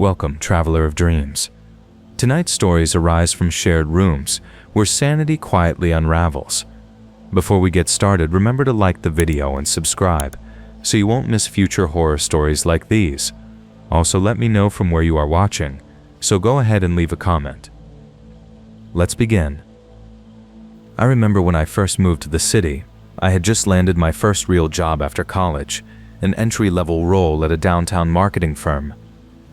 Welcome, traveler of dreams. Tonight's stories arise from shared rooms, where sanity quietly unravels. Before we get started, remember to like the video and subscribe, so you won't miss future horror stories like these. Also, let me know from where you are watching, so go ahead and leave a comment. Let's begin. I remember when I first moved to the city, I had just landed my first real job after college, an entry-level role at a downtown marketing firm.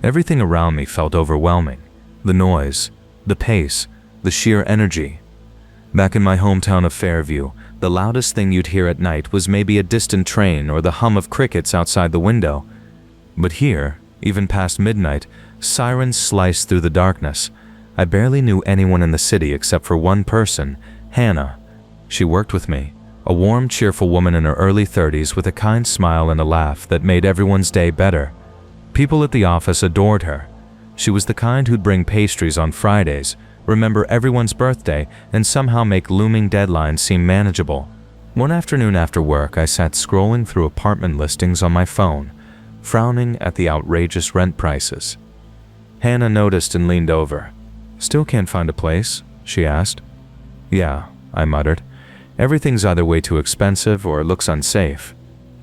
Everything around me felt overwhelming. The noise, the pace, the sheer energy. Back in my hometown of Fairview, the loudest thing you'd hear at night was maybe a distant train or the hum of crickets outside the window. But here, even past midnight, sirens sliced through the darkness. I barely knew anyone in the city except for one person, Hannah. She worked with me, a warm, cheerful woman in her early 30s with a kind smile and a laugh that made everyone's day better. People at the office adored her. She was the kind who'd bring pastries on Fridays, remember everyone's birthday, and somehow make looming deadlines seem manageable. One afternoon after work, I sat scrolling through apartment listings on my phone, frowning at the outrageous rent prices. Hannah noticed and leaned over. "Still can't find a place?" she asked. "Yeah," I muttered. "Everything's either way too expensive or looks unsafe."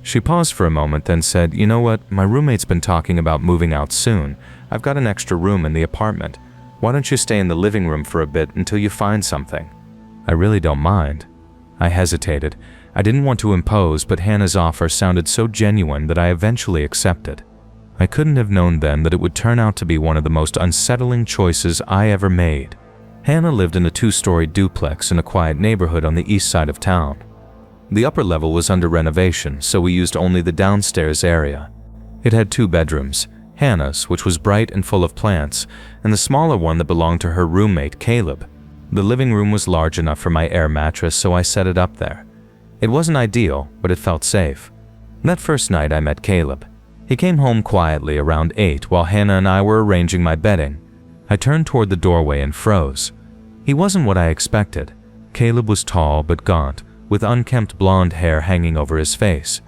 She paused for a moment, then said, "You know what? My roommate's been talking about moving out soon. I've got an extra room in the apartment. Why don't you stay in the living room for a bit until you find something?" "I really don't mind." I hesitated. I didn't want to impose, but Hannah's offer sounded so genuine that I eventually accepted. I couldn't have known then that it would turn out to be one of the most unsettling choices I ever made. Hannah lived in a 2-story duplex in a quiet neighborhood on the east side of town. The upper level was under renovation, so we used only the downstairs area. It had 2 bedrooms, Hannah's, which was bright and full of plants, and the smaller one that belonged to her roommate, Caleb. The living room was large enough for my air mattress, so I set it up there. It wasn't ideal, but it felt safe. That first night I met Caleb. He came home quietly around 8 while Hannah and I were arranging my bedding. I turned toward the doorway and froze. He wasn't what I expected. Caleb was tall but gaunt, with unkempt blonde hair hanging over his face.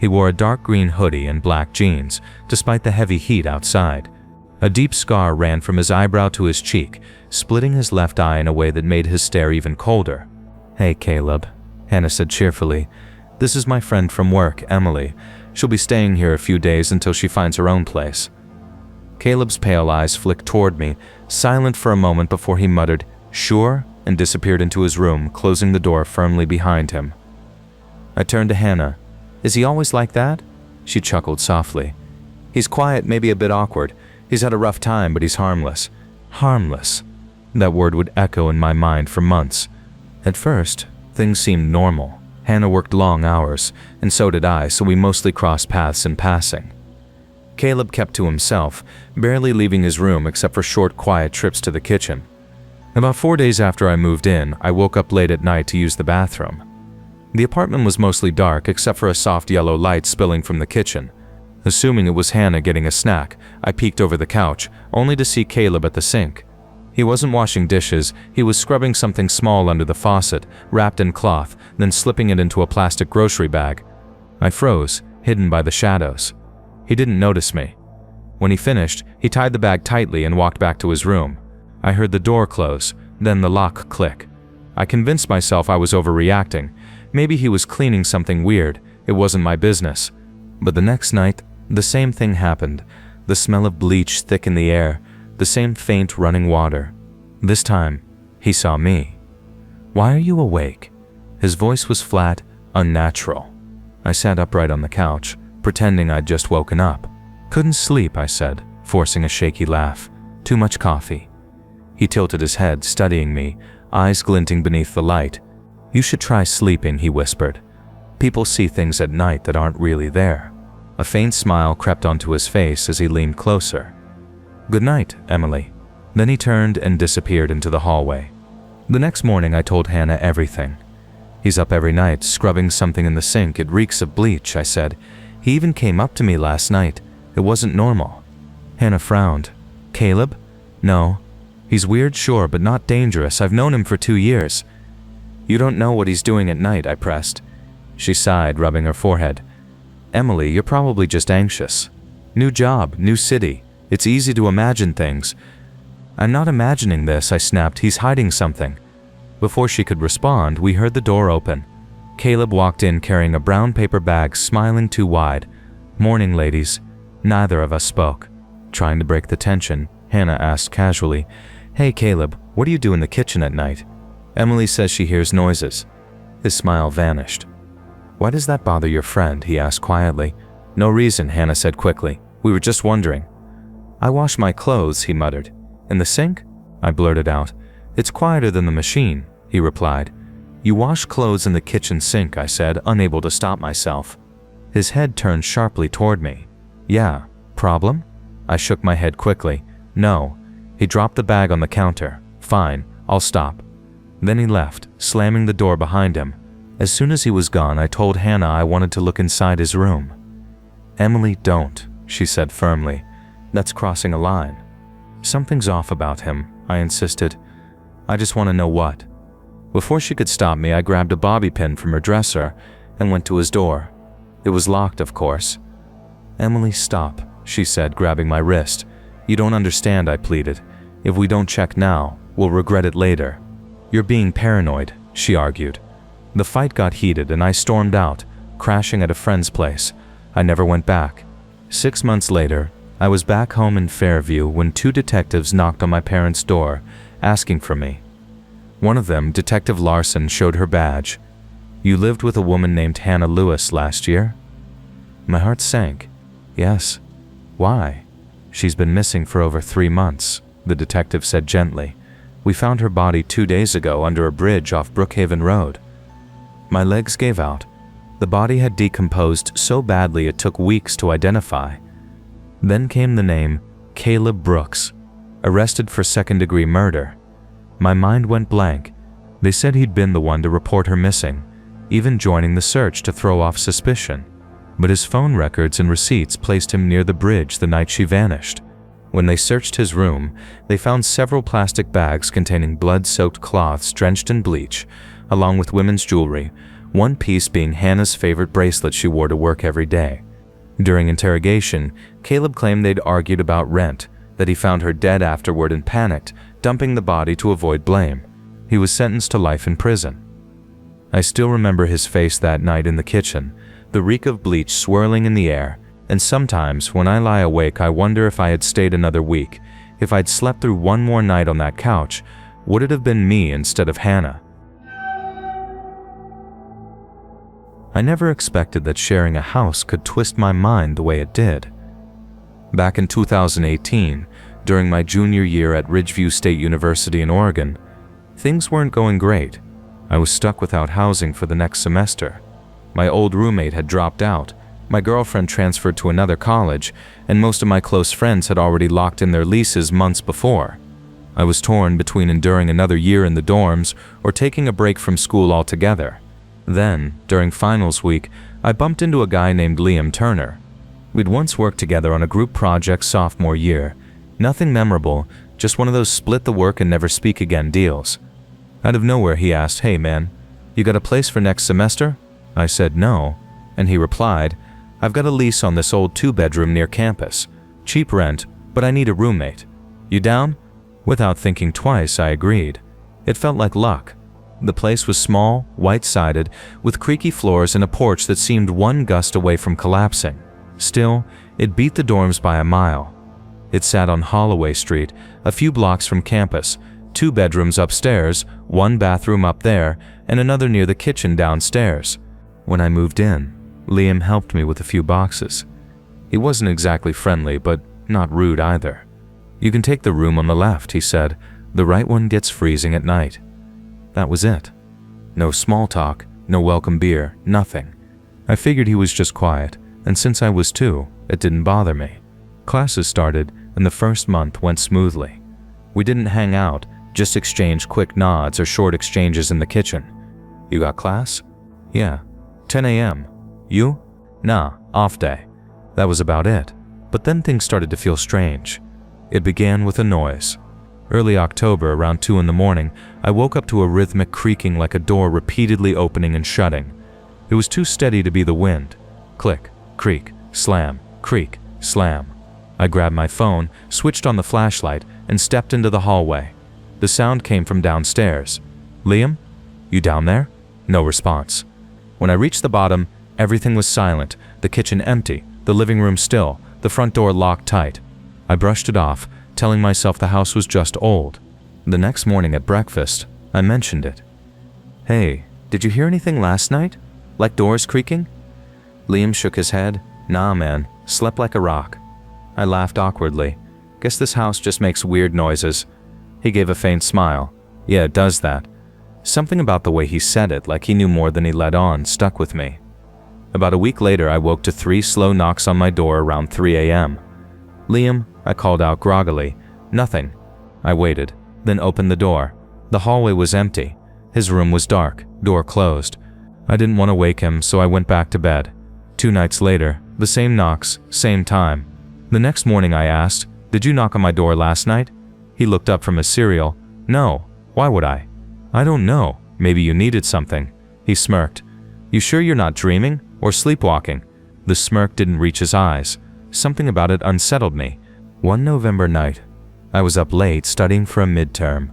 He wore a dark green hoodie and black jeans, despite the heavy heat outside. A deep scar ran from his eyebrow to his cheek, splitting his left eye in a way that made his stare even colder. "Hey, Caleb," Hannah said cheerfully. "This is my friend from work, Emily. She'll be staying here a few days until she finds her own place." Caleb's pale eyes flicked toward me, silent for a moment before he muttered, "Sure?" and disappeared into his room, closing the door firmly behind him. I turned to Hannah. "Is he always like that?" She chuckled softly. "He's quiet, maybe a bit awkward. He's had a rough time, but he's harmless." Harmless. That word would echo in my mind for months. At first, things seemed normal. Hannah worked long hours, and so did I, so we mostly crossed paths in passing. Caleb kept to himself, barely leaving his room except for short, quiet trips to the kitchen. About 4 days after I moved in, I woke up late at night to use the bathroom. The apartment was mostly dark except for a soft yellow light spilling from the kitchen. Assuming it was Hannah getting a snack, I peeked over the couch, only to see Caleb at the sink. He wasn't washing dishes, he was scrubbing something small under the faucet, wrapped in cloth, then slipping it into a plastic grocery bag. I froze, hidden by the shadows. He didn't notice me. When he finished, he tied the bag tightly and walked back to his room. I heard the door close, then the lock click. I convinced myself I was overreacting. Maybe he was cleaning something weird. It wasn't my business. But the next night, the same thing happened. The smell of bleach thick in the air, the same faint running water. This time, he saw me. "Why are you awake?" His voice was flat, unnatural. I sat upright on the couch, pretending I'd just woken up. "Couldn't sleep," I said, forcing a shaky laugh. "Too much coffee." He tilted his head, studying me, eyes glinting beneath the light. "You should try sleeping," he whispered. "People see things at night that aren't really there." A faint smile crept onto his face as he leaned closer. "Good night, Emily." Then he turned and disappeared into the hallway. The next morning I told Hannah everything. "He's up every night, scrubbing something in the sink. It reeks of bleach," I said. "He even came up to me last night. It wasn't normal." Hannah frowned. "Caleb?" "No. He's weird, sure, but not dangerous. I've known him for 2 years." "You don't know what he's doing at night," I pressed. She sighed, rubbing her forehead. "Emily, you're probably just anxious. New job, new city. It's easy to imagine things. I'm not imagining this, I snapped. He's hiding something. Before she could respond, we heard the door open. Caleb walked in carrying a brown paper bag, smiling too wide. Morning, ladies. Neither of us spoke. Trying to break the tension, Hannah asked casually, Hey Caleb, what do you do in the kitchen at night? Emily says she hears noises. His smile vanished. Why does that bother your friend? He asked quietly. No reason, Hannah said quickly. We were just wondering. I wash my clothes, he muttered. In the sink? I blurted out. It's quieter than the machine, he replied. You wash clothes in the kitchen sink, I said, unable to stop myself. His head turned sharply toward me. Yeah. Problem? I shook my head quickly. No. He dropped the bag on the counter. Fine, I'll stop. Then he left, slamming the door behind him. As soon as he was gone, I told Hannah I wanted to look inside his room. Emily, don't, she said firmly. That's crossing a line. Something's off about him, I insisted. I just want to know what. Before she could stop me, I grabbed a bobby pin from her dresser and went to his door. It was locked, of course. Emily, stop, she said, grabbing my wrist. You don't understand, I pleaded. If we don't check now, we'll regret it later. You're being paranoid, she argued. The fight got heated and I stormed out, crashing at a friend's place. I never went back. 6 months later, I was back home in Fairview when 2 detectives knocked on my parents' door, asking for me. One of them, Detective Larson, showed her badge. You lived with a woman named Hannah Lewis last year? My heart sank. Yes. Why? She's been missing for over 3 months, the detective said gently. We found her body 2 days ago under a bridge off Brookhaven Road. My legs gave out. The body had decomposed so badly it took weeks to identify. Then came the name Caleb Brooks, arrested for second-degree murder. My mind went blank. They said he'd been the one to report her missing, even joining the search to throw off suspicion. But his phone records and receipts placed him near the bridge the night she vanished. When they searched his room, they found several plastic bags containing blood-soaked cloths drenched in bleach, along with women's jewelry, one piece being Hannah's favorite bracelet she wore to work every day. During interrogation, Caleb claimed they'd argued about rent, that he found her dead afterward and panicked, dumping the body to avoid blame. He was sentenced to life in prison. I still remember his face that night in the kitchen, the reek of bleach swirling in the air, and sometimes when I lie awake I wonder if I had stayed another week, if I'd slept through one more night on that couch, would it have been me instead of Hannah? I never expected that sharing a house could twist my mind the way it did. Back in 2018, during my junior year at Ridgeview State University in Oregon, things weren't going great. I was stuck without housing for the next semester. My old roommate had dropped out, my girlfriend transferred to another college, and most of my close friends had already locked in their leases months before. I was torn between enduring another year in the dorms or taking a break from school altogether. Then, during finals week, I bumped into a guy named Liam Turner. We'd once worked together on a group project sophomore year. Nothing memorable, just one of those split the work and never speak again deals. Out of nowhere he asked, "Hey man, you got a place for next semester?" I said no, and he replied, "I've got a lease on this old 2-bedroom near campus. Cheap rent, but I need a roommate. You down?" Without thinking twice, I agreed. It felt like luck. The place was small, white-sided, with creaky floors and a porch that seemed one gust away from collapsing. Still, it beat the dorms by a mile. It sat on Holloway Street, a few blocks from campus, 2 bedrooms upstairs, 1 bathroom up there, and another near the kitchen downstairs. When I moved in, Liam helped me with a few boxes. He wasn't exactly friendly, but not rude either. "You can take the room on the left," he said. "The right one gets freezing at night." That was it. No small talk, no welcome beer, nothing. I figured he was just quiet, and since I was too, it didn't bother me. Classes started, and the first month went smoothly. We didn't hang out, just exchange quick nods or short exchanges in the kitchen. "You got class?" "Yeah. 10 a.m. You?" "Nah, off day." That was about it. But then things started to feel strange. It began with a noise. Early October, around 2 in the morning, I woke up to a rhythmic creaking like a door repeatedly opening and shutting. It was too steady to be the wind. Click, creak, slam, creak, slam. I grabbed my phone, switched on the flashlight, and stepped into the hallway. The sound came from downstairs. "Liam? You down there?" No response. When I reached the bottom, everything was silent, the kitchen empty, the living room still, the front door locked tight. I brushed it off, telling myself the house was just old. The next morning at breakfast, I mentioned it. "Hey, did you hear anything last night? Like doors creaking?" Liam shook his head. "Nah, man, slept like a rock." I laughed awkwardly. "Guess this house just makes weird noises." He gave a faint smile. "Yeah, it does that." Something about the way he said it, like he knew more than he let on, stuck with me. About a week later, I woke to 3 slow knocks on my door around 3 a.m. "Liam," I called out groggily. "Nothing." I waited, then opened the door. The hallway was empty. His room was dark, door closed. I didn't want to wake him, so I went back to bed. 2 nights later, the same knocks, same time. The next morning I asked, "Did you knock on my door last night?" He looked up from his cereal. "No. Why would I?" "I don't know. Maybe you needed something." He smirked. "You sure you're not dreaming or sleepwalking?" The smirk didn't reach his eyes. Something about it unsettled me. One November night, I was up late studying for a midterm.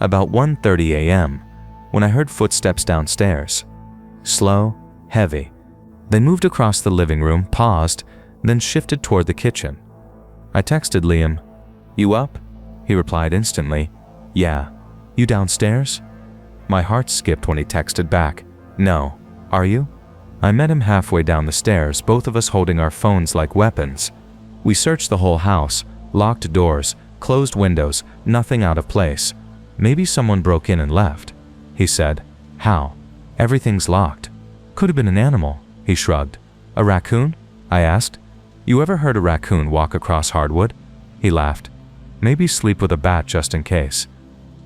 About 1:30 a.m., when I heard footsteps downstairs. Slow, heavy. They moved across the living room, paused, then shifted toward the kitchen. I texted Liam. "You up?" He replied instantly. "Yeah." "You downstairs?" My heart skipped when he texted back. "No. Are you?" I met him halfway down the stairs, both of us holding our phones like weapons. We searched the whole house, locked doors, closed windows, nothing out of place. "Maybe someone broke in and left." He said. "How?" "Everything's locked." "Could have been an animal." He shrugged. "A raccoon?" I asked. "You ever heard a raccoon walk across hardwood?" He laughed. "Maybe sleep with a bat just in case."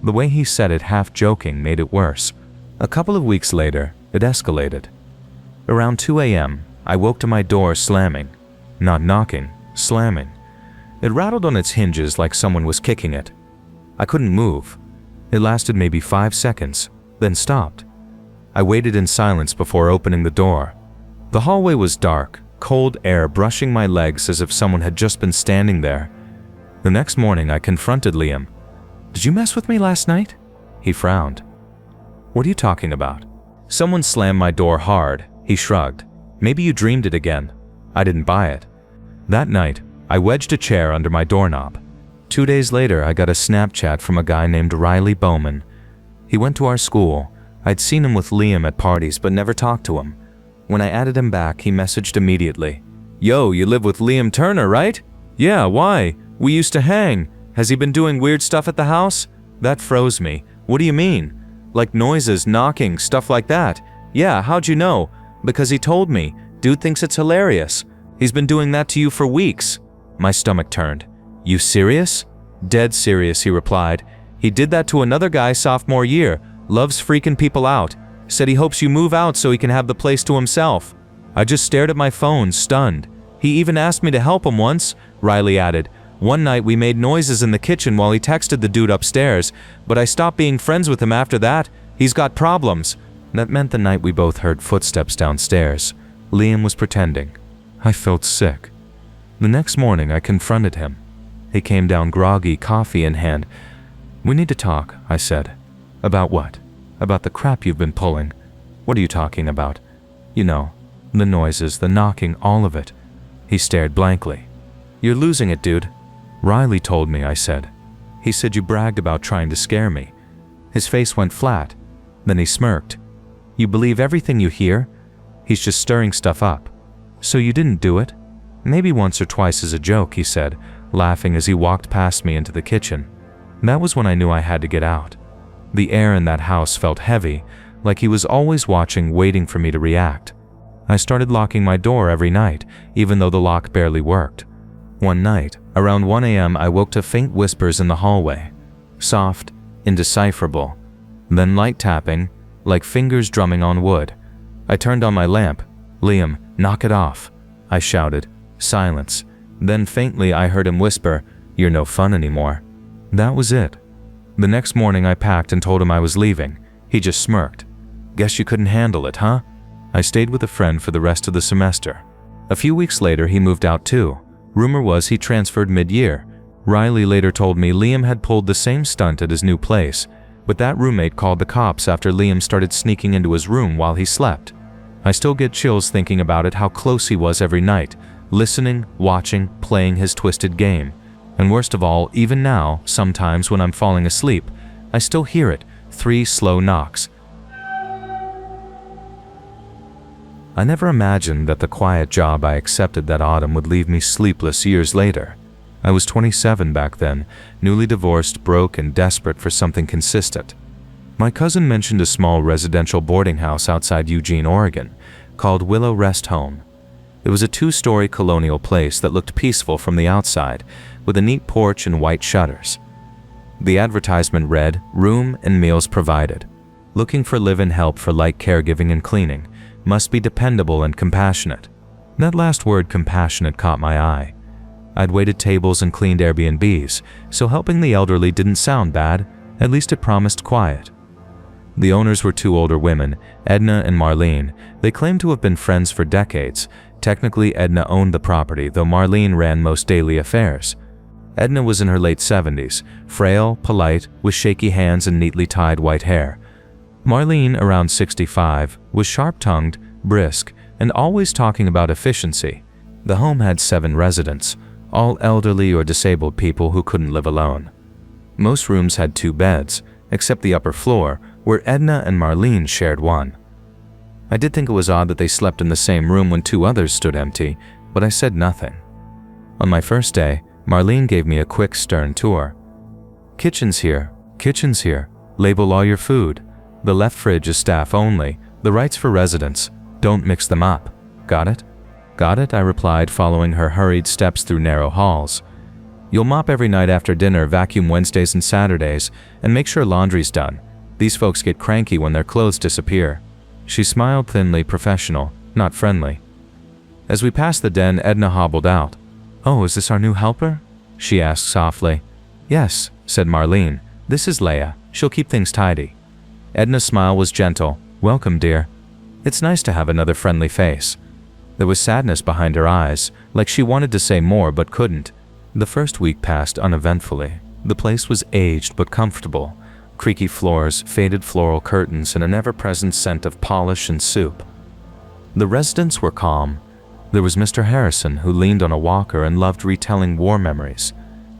The way he said it, half joking, made it worse. A couple of weeks later, it escalated. Around 2 a.m., I woke to my door slamming. Not knocking, slamming. It rattled on its hinges like someone was kicking it. I couldn't move. It lasted maybe 5 seconds, then stopped. I waited in silence before opening the door. The hallway was dark, cold air brushing my legs as if someone had just been standing there. The next morning, I confronted Liam. "Did you mess with me last night?" He frowned. "What are you talking about?" "Someone slammed my door hard." He shrugged. "Maybe you dreamed it again." I didn't buy it. That night, I wedged a chair under my doorknob. 2 days later, I got a Snapchat from a guy named Riley Bowman. He went to our school. I'd seen him with Liam at parties but never talked to him. When I added him back, he messaged immediately. "Yo, you live with Liam Turner, right?" "Yeah, why? We used to hang. Has he been doing weird stuff at the house?" That froze me. "What do you mean?" "Like noises, knocking, stuff like that." "Yeah, how'd you know?" "Because he told me. Dude thinks it's hilarious. He's been doing that to you for weeks." My stomach turned. "You serious?" "Dead serious," he replied. "He did that to another guy sophomore year. Loves freaking people out. Said he hopes you move out so he can have the place to himself." I just stared at my phone, stunned. "He even asked me to help him once," Riley added. "One night we made noises in the kitchen while he texted the dude upstairs, but I stopped being friends with him after that. He's got problems." That meant the night we both heard footsteps downstairs. Liam was pretending. I felt sick. The next morning I confronted him. He came down groggy, coffee in hand. "We need to talk," I said. "About what?" "About the crap you've been pulling." "What are you talking about?" "You know, the noises, the knocking, all of it." He stared blankly. "You're losing it, dude." "Riley told me," I said. "He said you bragged about trying to scare me." His face went flat. Then he smirked. "You believe everything you hear? He's just stirring stuff up." "So you didn't do it?" "Maybe once or twice as a joke," he said, laughing as he walked past me into the kitchen. That was when I knew I had to get out. The air in that house felt heavy, like he was always watching, waiting for me to react. I started locking my door every night, even though the lock barely worked. One night, around 1 a.m., I woke to faint whispers in the hallway. Soft, indecipherable. Then light tapping, like fingers drumming on wood. I turned on my lamp. "Liam, knock it off," I shouted. Silence. Then faintly I heard him whisper, "You're no fun anymore." That was it. The next morning I packed and told him I was leaving. He just smirked. "Guess you couldn't handle it, huh?" I stayed with a friend for the rest of the semester. A few weeks later he moved out too. Rumor was he transferred mid-year. Riley later told me Liam had pulled the same stunt at his new place, but that roommate called the cops after Liam started sneaking into his room while he slept. I still get chills thinking about it, how close he was every night, listening, watching, playing his twisted game. And worst of all, even now, sometimes when I'm falling asleep, I still hear it, 3 slow knocks. I never imagined that the quiet job I accepted that autumn would leave me sleepless years later. I was 27 back then, newly divorced, broke, and desperate for something consistent. My cousin mentioned a small residential boarding house outside Eugene, Oregon, called Willow Rest Home. It was a 2-story colonial place that looked peaceful from the outside, with a neat porch and white shutters. The advertisement read, "Room and meals provided. Looking for live-in help for light caregiving and cleaning. Must be dependable and compassionate." That last word, compassionate, caught my eye. I'd waited tables and cleaned Airbnbs, so helping the elderly didn't sound bad. At least it promised quiet. The owners were 2 older women, Edna and Marlene. They claimed to have been friends for decades. Technically, Edna owned the property, though Marlene ran most daily affairs. Edna was in her late 70s, frail, polite, with shaky hands and neatly tied white hair. Marlene, around 65, was sharp-tongued, brisk, and always talking about efficiency. The home had 7 residents, all elderly or disabled people who couldn't live alone. Most rooms had 2 beds, except the upper floor, where Edna and Marlene shared one. I did think it was odd that they slept in the same room when 2 others stood empty, but I said nothing. On my first day, Marlene gave me a quick, stern tour. Kitchen's here. Label all your food. The left fridge is staff only, the right's for residents. Don't mix them up. Got it? Got it, I replied, following her hurried steps through narrow halls. You'll mop every night after dinner, vacuum Wednesdays and Saturdays, and make sure laundry's done. These folks get cranky when their clothes disappear. She smiled thinly, professional, not friendly. As we passed the den, Edna hobbled out. "Oh, is this our new helper?" she asked softly. "Yes," said Marlene. "This is Leia. She'll keep things tidy." Edna's smile was gentle. "Welcome, dear." It's nice to have another friendly face. There was sadness behind her eyes, like she wanted to say more but couldn't. The first week passed uneventfully. The place was aged but comfortable. Creaky floors, faded floral curtains, and an ever-present scent of polish and soup. The residents were calm. There was Mr. Harrison, who leaned on a walker and loved retelling war memories.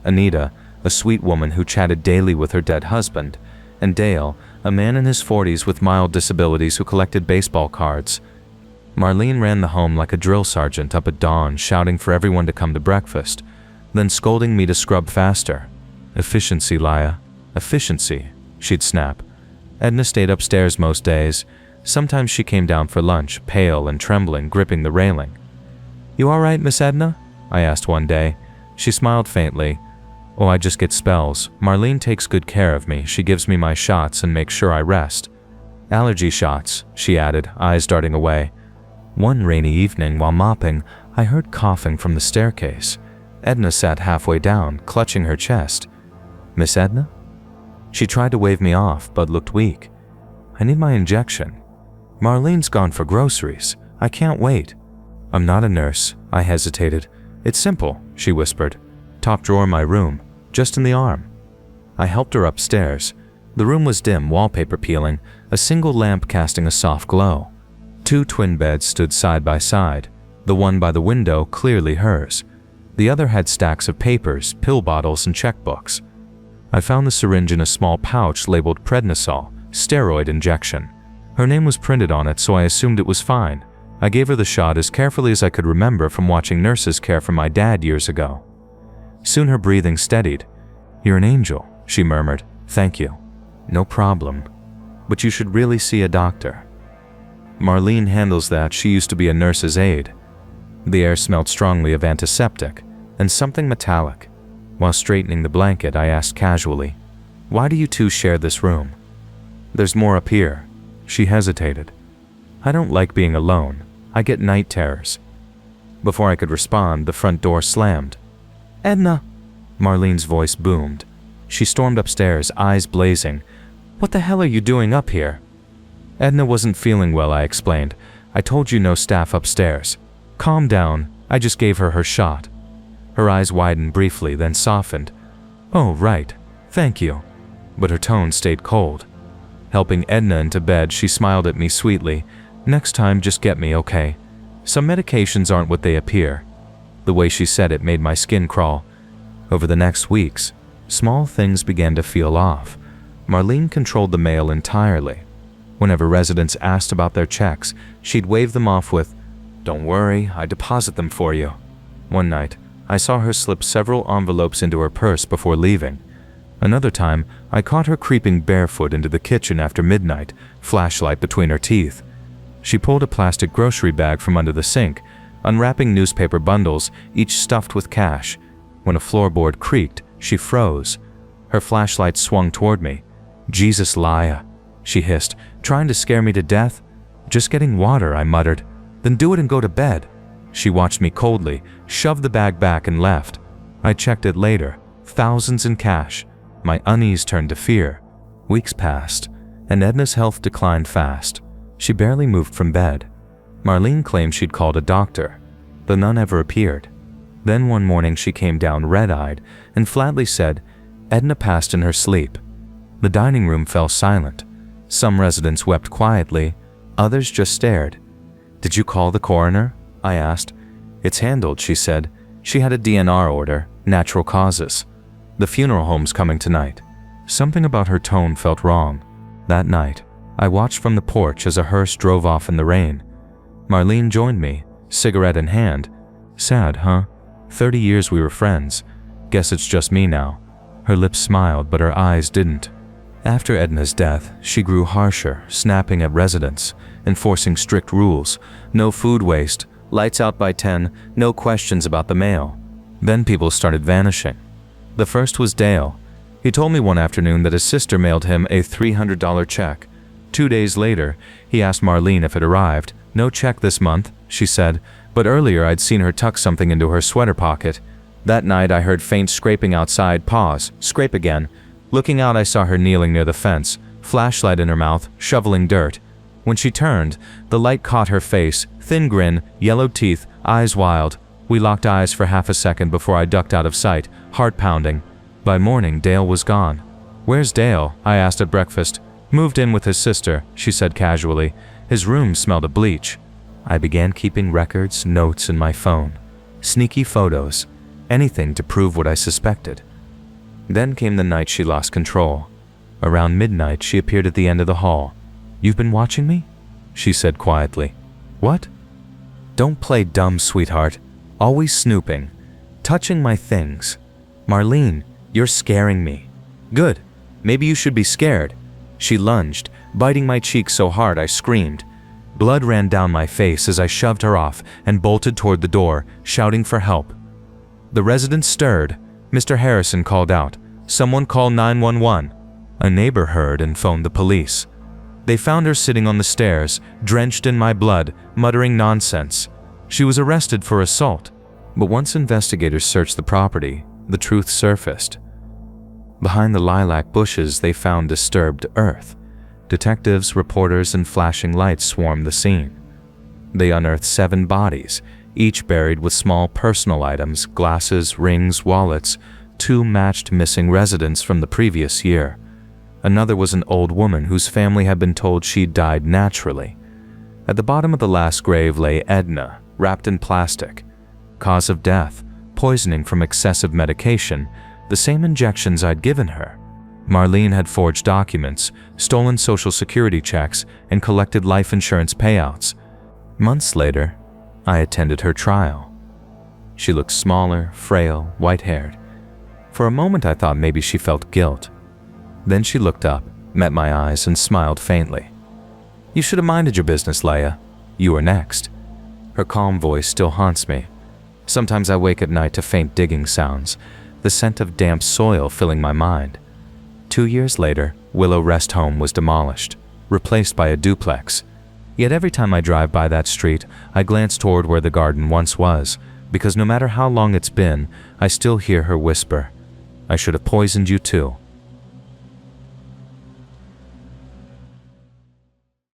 Anita, a sweet woman who chatted daily with her dead husband. And Dale, a man in his 40s with mild disabilities who collected baseball cards. Marlene ran the home like a drill sergeant, up at dawn, shouting for everyone to come to breakfast, then scolding me to scrub faster. "Efficiency, Leia. Efficiency," she'd snap. Edna stayed upstairs most days. Sometimes she came down for lunch, pale and trembling, gripping the railing. "You all right, Miss Edna?" I asked one day. She smiled faintly. "Oh, I just get spells. Marlene takes good care of me. She gives me my shots and makes sure I rest." "Allergy shots," she added, eyes darting away. One rainy evening, while mopping, I heard coughing from the staircase. Edna sat halfway down, clutching her chest. "Miss Edna?" She tried to wave me off, but looked weak. "I need my injection." "Marlene's gone for groceries. I can't wait." "I'm not a nurse," I hesitated. "It's simple," she whispered. "Top drawer in my room, just in the arm." I helped her upstairs. The room was dim, wallpaper peeling, a single lamp casting a soft glow. 2 twin beds stood side by side, the one by the window clearly hers. The other had stacks of papers, pill bottles, and checkbooks. I found the syringe in a small pouch labeled prednisol, steroid injection. Her name was printed on it, so I assumed it was fine. I gave her the shot as carefully as I could remember from watching nurses care for my dad years ago. Soon her breathing steadied. "You're an angel," she murmured. "Thank you." "No problem. But you should really see a doctor." "Marlene handles that. She used to be a nurse's aide." The air smelled strongly of antiseptic and something metallic. While straightening the blanket, I asked casually, "Why do you 2 share this room?" "There's more up here." She hesitated. "I don't like being alone. I get night terrors." Before I could respond, the front door slammed. "Edna!" Marlene's voice boomed. She stormed upstairs, eyes blazing. "What the hell are you doing up here?" "Edna wasn't feeling well," I explained. "I told you no staff upstairs." "Calm down. I just gave her her shot." Her eyes widened briefly, then softened. "Oh, right. Thank you." But her tone stayed cold. Helping Edna into bed, she smiled at me sweetly. "Next time, just get me, okay? Some medications aren't what they appear." The way she said it made my skin crawl. Over the next weeks, small things began to feel off. Marlene controlled the mail entirely. Whenever residents asked about their checks, she'd wave them off with, "Don't worry, I deposit them for you." One night, I saw her slip several envelopes into her purse before leaving. Another time, I caught her creeping barefoot into the kitchen after midnight, flashlight between her teeth. She pulled a plastic grocery bag from under the sink, unwrapping newspaper bundles, each stuffed with cash. When a floorboard creaked, she froze. Her flashlight swung toward me. "Jesus, Laia," she hissed, "trying to scare me to death?" "Just getting water," I muttered. "Then do it and go to bed." She watched me coldly, shoved the bag back and left. I checked it later. Thousands in cash. My unease turned to fear. Weeks passed, and Edna's health declined fast. She barely moved from bed. Marlene claimed she'd called a doctor, though none ever appeared. Then one morning she came down red-eyed and flatly said, "Edna passed in her sleep." The dining room fell silent. Some residents wept quietly, others just stared. "Did you call the coroner?" I asked. "It's handled," she said. "She had a DNR order, natural causes. The funeral home's coming tonight." Something about her tone felt wrong. That night, I watched from the porch as a hearse drove off in the rain. Marlene joined me, cigarette in hand. "Sad, huh? 30 years we were friends. Guess it's just me now." Her lips smiled, but her eyes didn't. After Edna's death, she grew harsher, snapping at residents, enforcing strict rules. No food waste, lights out by 10, no questions about the mail. Then people started vanishing. The first was Dale. He told me one afternoon that his sister mailed him a $300 check. 2 days later, he asked Marlene if it arrived. "No check this month," she said, but earlier I'd seen her tuck something into her sweater pocket. That night I heard faint scraping outside, pause, scrape again. Looking out, I saw her kneeling near the fence, flashlight in her mouth, shoveling dirt. When she turned, the light caught her face, thin grin, yellowed teeth, eyes wild. We locked eyes for half a second before I ducked out of sight, heart pounding. By morning, Dale was gone. "Where's Dale?" I asked at breakfast. "Moved in with his sister," she said casually. "His room smelled of bleach." I began keeping records, notes in my phone. Sneaky photos, anything to prove what I suspected. Then came the night she lost control. Around midnight, she appeared at the end of the hall. "You've been watching me?" she said quietly. "What?" "Don't play dumb, sweetheart. Always snooping. Touching my things. Marlene, you're scaring me." "Good. Maybe you should be scared." She lunged, biting my cheek so hard I screamed. Blood ran down my face as I shoved her off and bolted toward the door, shouting for help. The residents stirred. Mr. Harrison called out, "Someone call 911." A neighbor heard and phoned the police. They found her sitting on the stairs, drenched in my blood, muttering nonsense. She was arrested for assault. But once investigators searched the property, the truth surfaced. Behind the lilac bushes, they found disturbed earth. Detectives, reporters, and flashing lights swarmed the scene. They unearthed 7 bodies, each buried with small personal items, glasses, rings, wallets. 2 matched missing residents from the previous year. Another was an old woman whose family had been told she died naturally. At the bottom of the last grave lay Edna, wrapped in plastic. Cause of death, poisoning from excessive medication, the same injections I'd given her. Marlene had forged documents, stolen social security checks, and collected life insurance payouts. Months later, I attended her trial. She looked smaller, frail, white-haired. For a moment I thought maybe she felt guilt. Then she looked up, met my eyes, and smiled faintly. "You should have minded your business, Leia. You were next." Her calm voice still haunts me. Sometimes I wake at night to faint digging sounds, the scent of damp soil filling my mind. 2 years later, Willow Rest Home was demolished, replaced by a duplex. Yet every time I drive by that street, I glance toward where the garden once was, because no matter how long it's been, I still hear her whisper, "I should have poisoned you too."